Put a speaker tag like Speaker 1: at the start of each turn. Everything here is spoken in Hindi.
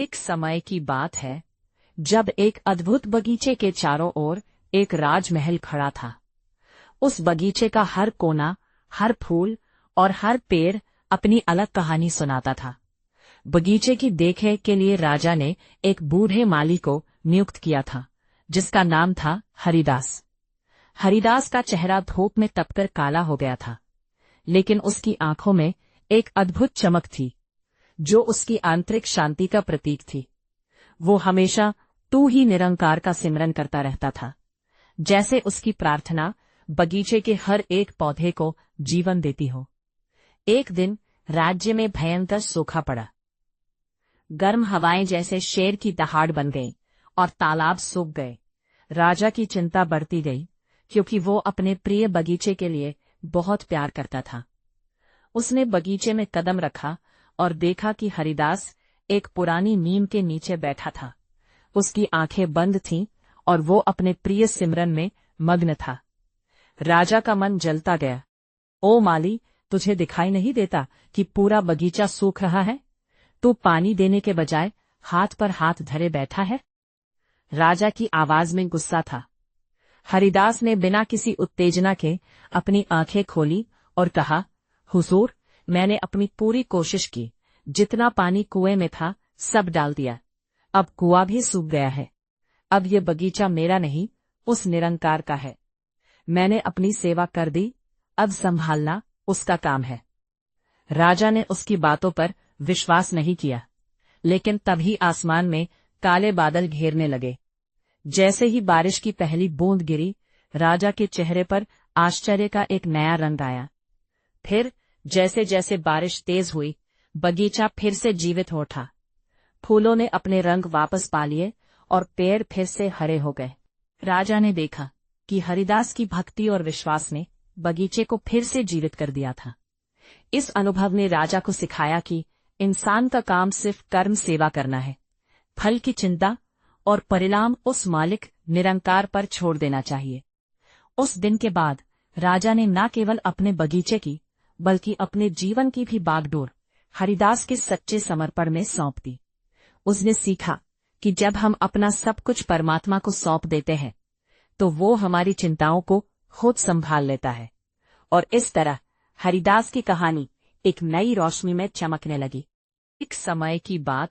Speaker 1: एक समय की बात है जब एक अद्भुत बगीचे के चारों ओर एक राजमहल खड़ा था। उस बगीचे का हर कोना, हर फूल और हर पेड़ अपनी अलग कहानी सुनाता था। बगीचे की देखरेख के लिए राजा ने एक बूढ़े माली को नियुक्त किया था, जिसका नाम था हरिदास। हरिदास का चेहरा धूप में तपकर काला हो गया था, लेकिन उसकी आंखों में एक अद्भुत चमक थी, जो उसकी आंतरिक शांति का प्रतीक थी। वो हमेशा तू ही निरंकार का सिमरन करता रहता था, जैसे उसकी प्रार्थना बगीचे के हर एक पौधे को जीवन देती हो। एक दिन राज्य में भयंकर सूखा पड़ा। गर्म हवाएं जैसे शेर की दहाड़ बन गईं और तालाब सूख गए। राजा की चिंता बढ़ती गई, क्योंकि वो अपने प्रिय बगीचे के लिए बहुत प्यार करता था। उसने बगीचे में कदम रखा और देखा कि हरिदास एक पुरानी नीम के नीचे बैठा था। उसकी आंखें बंद थीं और वो अपने प्रिय सिमरन में मग्न था। राजा का मन जलता गया। ओ माली, तुझे दिखाई नहीं देता कि पूरा बगीचा सूख रहा है? तू पानी देने के बजाय हाथ पर हाथ धरे बैठा है। राजा की आवाज में गुस्सा था। हरिदास ने बिना किसी उत्तेजना के अपनी आंखें खोली और कहा, हुजूर, मैंने अपनी पूरी कोशिश की। जितना पानी कुएं में था सब डाल दिया। अब कुआं भी सूख गया है। अब ये बगीचा मेरा नहीं, उस निरंकार का है। मैंने अपनी सेवा कर दी, अब संभालना उसका काम है। राजा ने उसकी बातों पर विश्वास नहीं किया, लेकिन तभी आसमान में काले बादल घेरने लगे। जैसे ही बारिश की पहली बूंद गिरी, राजा के चेहरे पर आश्चर्य का एक नया रंग आया। फिर जैसे जैसे बारिश तेज हुई, बगीचा फिर से जीवित हो उठा। फूलों ने अपने रंग वापस पा लिए और पेड़ फिर से हरे हो गए। राजा ने देखा कि हरिदास की भक्ति और विश्वास ने बगीचे को फिर से जीवित कर दिया था। इस अनुभव ने राजा को सिखाया कि इंसान का काम सिर्फ कर्म सेवा करना है। फल की चिंता और परिणाम उस मालिक निरंकार पर छोड़ देना चाहिए। उस दिन के बाद राजा ने न केवल अपने बगीचे की, बल्कि अपने जीवन की भी बागडोर हरिदास के सच्चे समर्पण में सौंप दी। उसने सीखा कि जब हम अपना सब कुछ परमात्मा को सौंप देते हैं, तो वो हमारी चिंताओं को खुद संभाल लेता है। और इस तरह हरिदास की कहानी एक नई रोशनी में चमकने लगी। एक समय की बात